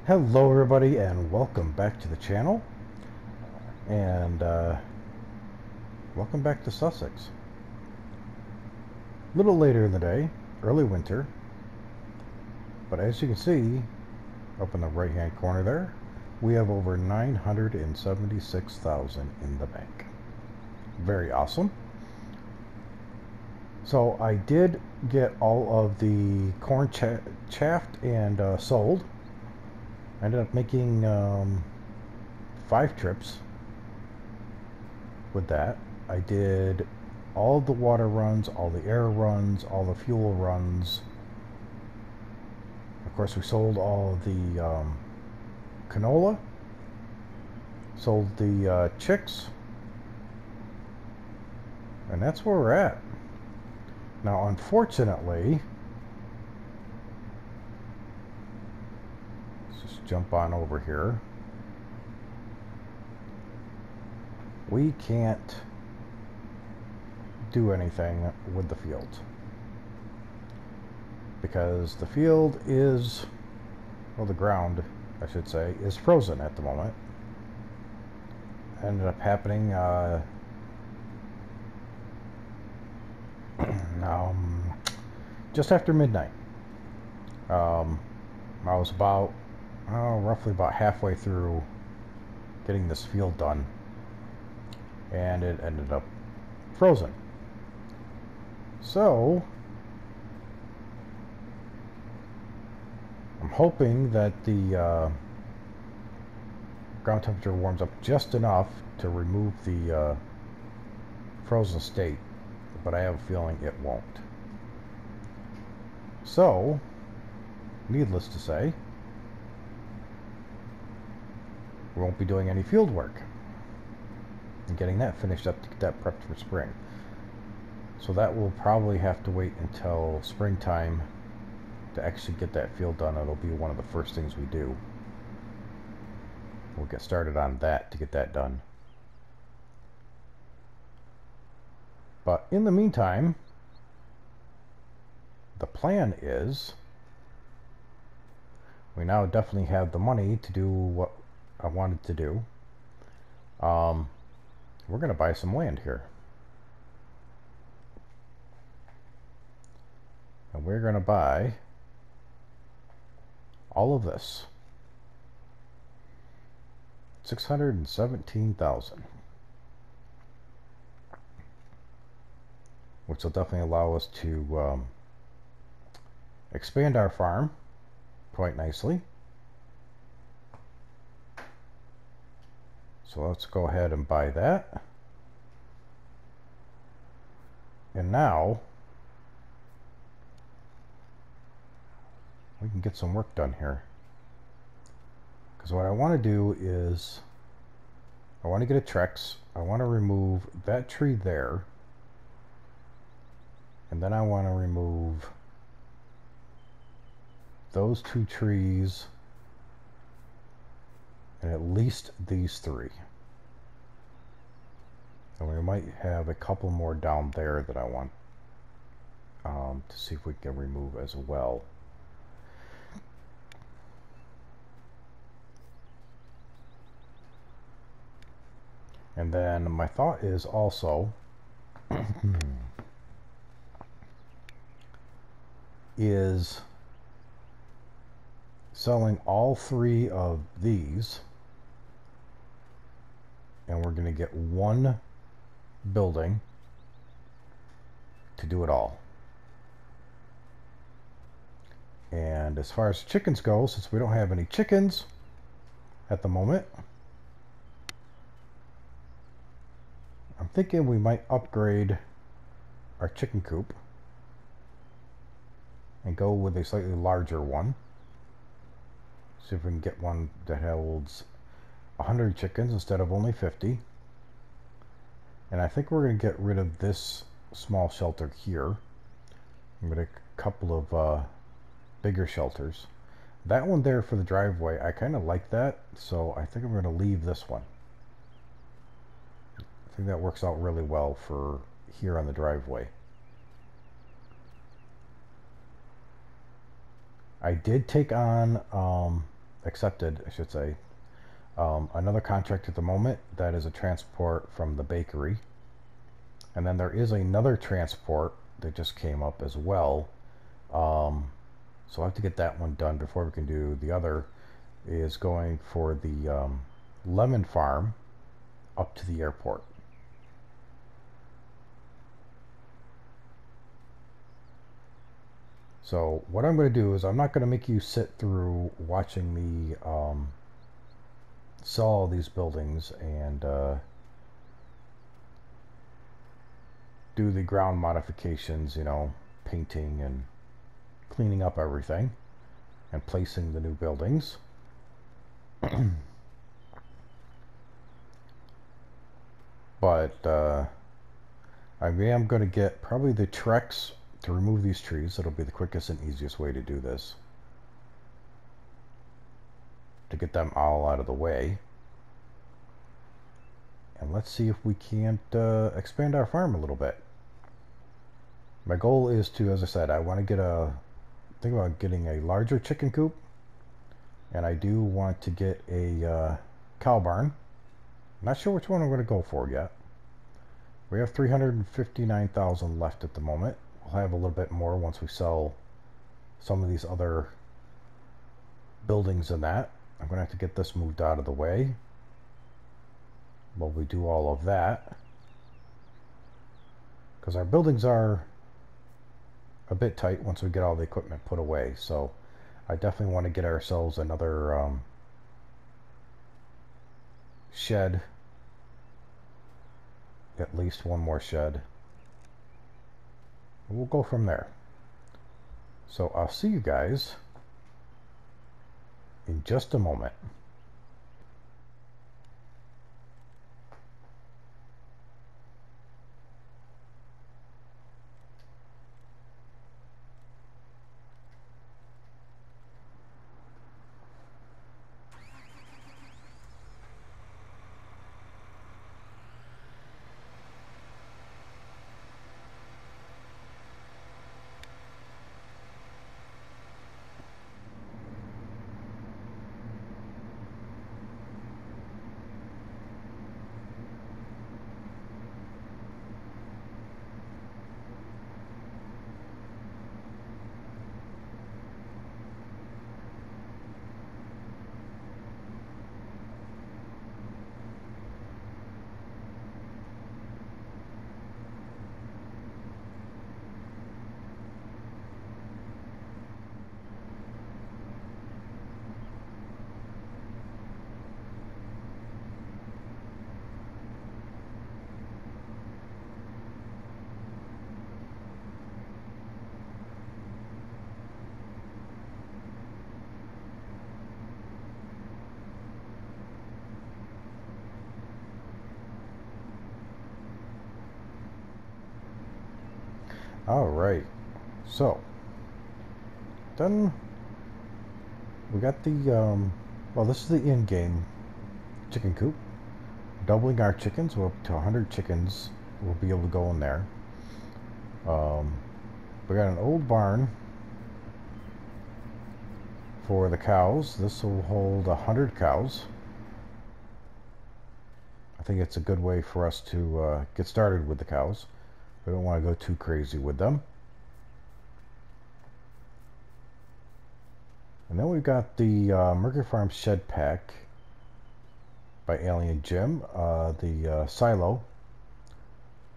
Hello everybody and welcome back to the channel, and welcome back to Sussex. A little later in the day, early winter, but as you can see up in the right hand corner there, we have over 976,000 in the bank. Very awesome. So I did get all of the corn chaffed and sold. I ended up making 5 trips with that. I did all the water runs, all the air runs, all the fuel runs. Of course, we sold all the canola, sold the chicks, and that's where we're at. Now, unfortunately, jump on over here. We can't do anything with the field because the field is, well, the ground, I should say, is frozen at the moment. Ended up happening just after midnight. I was about roughly about halfway through getting this field done, and it ended up frozen. So I'm hoping that the ground temperature warms up just enough to remove the frozen state, but I have a feeling it won't. So, needless to say, we won't be doing any field work and getting that finished up to get that prepped for spring. So that will probably have to wait until springtime to actually get that field done. It'll be one of the first things we do. We'll get started on that to get that done. But in the meantime, the plan is we now definitely have the money to do what I wanted to do. We're going to buy some land here. And we're going to buy all of this. 617,000. Which will definitely allow us to expand our farm quite nicely. So let's go ahead and buy that. And now we can get some work done here. Because what I want to do is I want to get a Trex. I want to remove that tree there. And then I want to remove those 2 trees and at least these 3. And we might have a couple more down there that I want to see if we can remove as well. And then my thought is also is selling all 3 of these, and we're going to get one building to do it all. And as far as chickens go, since we don't have any chickens at the moment, I'm thinking we might upgrade our chicken coop and go with a slightly larger one. See if we can get one that holds 100 chickens instead of only 50. And I think we're going to get rid of this small shelter here. I'm going to a couple of bigger shelters. That one there for the driveway, I kind of like that, so I think I'm going to leave this one. I think that works out really well for here on the driveway. I did take on accepted, I should say, another contract at the moment that is a transport from the bakery. And then there is another transport that just came up as well. So I have to get that one done before we can do the other. Is going for the lemon farm up to the airport. So what I'm going to do is I'm not going to make you sit through watching me sell all these buildings and do the ground modifications, you know, painting and cleaning up everything and placing the new buildings. But I am going to get probably the Trex to remove these trees. It'll be the quickest and easiest way to do this, to get them all out of the way. And let's see if we can't expand our farm a little bit. My goal is to, as I said, I want to get think about getting a larger chicken coop, and I do want to get a cow barn. Not sure which one I'm going to go for yet. We have 359,000 left at the moment. We'll have a little bit more once we sell some of these other buildings and that. I'm going to have to get this moved out of the way while we do all of that, because our buildings are a bit tight once we get all the equipment put away. So I definitely want to get ourselves another shed, at least one more shed. We'll go from there. So I'll see you guys in just a moment. All right, so then we got the well, this is the in-game chicken coop. Doubling our chickens, we're up to 100 chickens. We'll be able to go in there. We got an old barn for the cows. This will hold 100 cows. I think it's a good way for us to get started with the cows. We don't want to go too crazy with them. And then we've got the Mercury Farm Shed Pack by Alien Jim, the silo.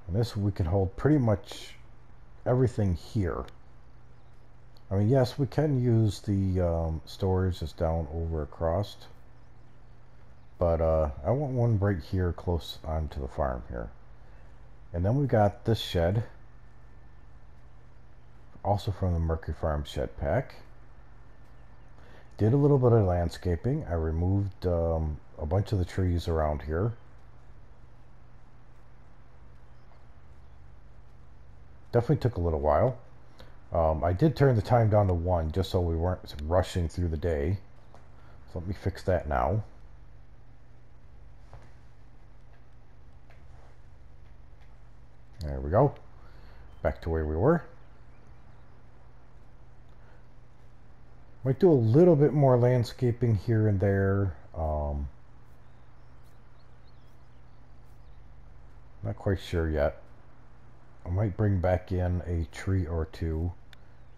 And this we can hold pretty much everything here. I mean, yes, we can use the storage that's down over across, but I want one right here close onto the farm here. And then we got this shed, also from the Mercury Farm Shed Pack. Did a little bit of landscaping. I removed a bunch of the trees around here. Definitely took a little while. I did turn the time down to 1 just so we weren't rushing through the day. So let me fix that now. There we go. Back to where we were. Might do a little bit more landscaping here and there. Not quite sure yet. I might bring back in a tree or two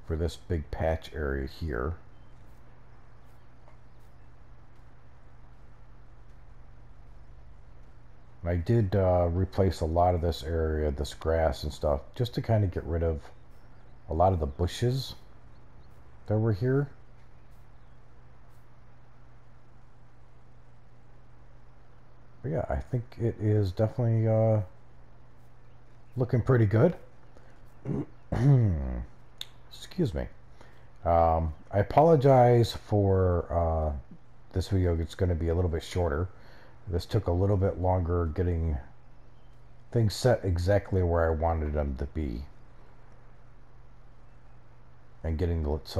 for this big patch area here. I did replace a lot of this area, this grass and stuff, just to kind of get rid of a lot of the bushes that were here. But yeah, I think it is definitely looking pretty good. Excuse me. I apologize for this video. It's going to be a little bit shorter. This took a little bit longer getting things set exactly where I wanted them to be, and getting most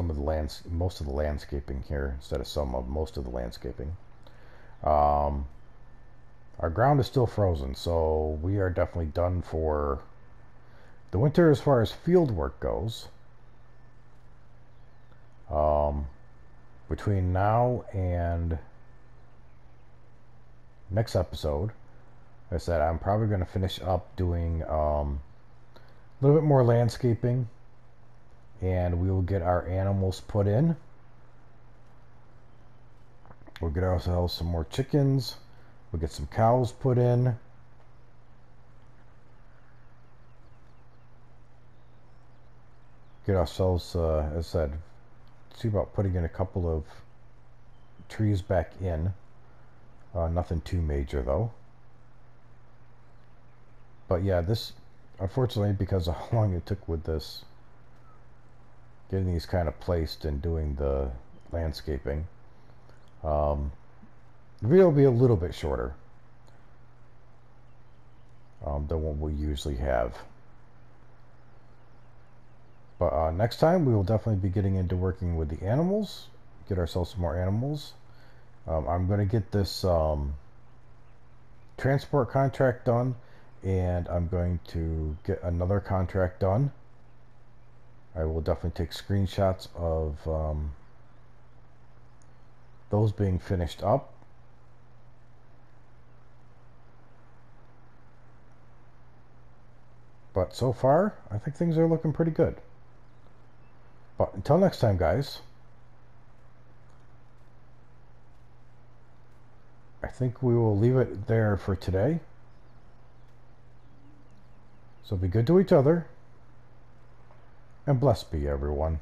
of the landscaping here instead of most of the landscaping. Our ground is still frozen, so we are definitely done for the winter as far as field work goes. Between now and next episode, like I said, I'm probably going to finish up doing a little bit more landscaping, and we will get our animals put in. We'll get ourselves some more chickens. We'll get some cows put in. Get ourselves, as I said, see about putting in a couple of trees back in. Nothing too major though. But yeah, this, unfortunately, because of how long it took with this, getting these kind of placed and doing the landscaping, the video will be a little bit shorter than what we usually have. But next time we will definitely be getting into working with the animals, get ourselves some more animals. I'm going to get this transport contract done, and I'm going to get another contract done. I will definitely take screenshots of those being finished up. But so far, I think things are looking pretty good. But until next time, guys, I think we will leave it there for today. So be good to each other, and blessed be everyone.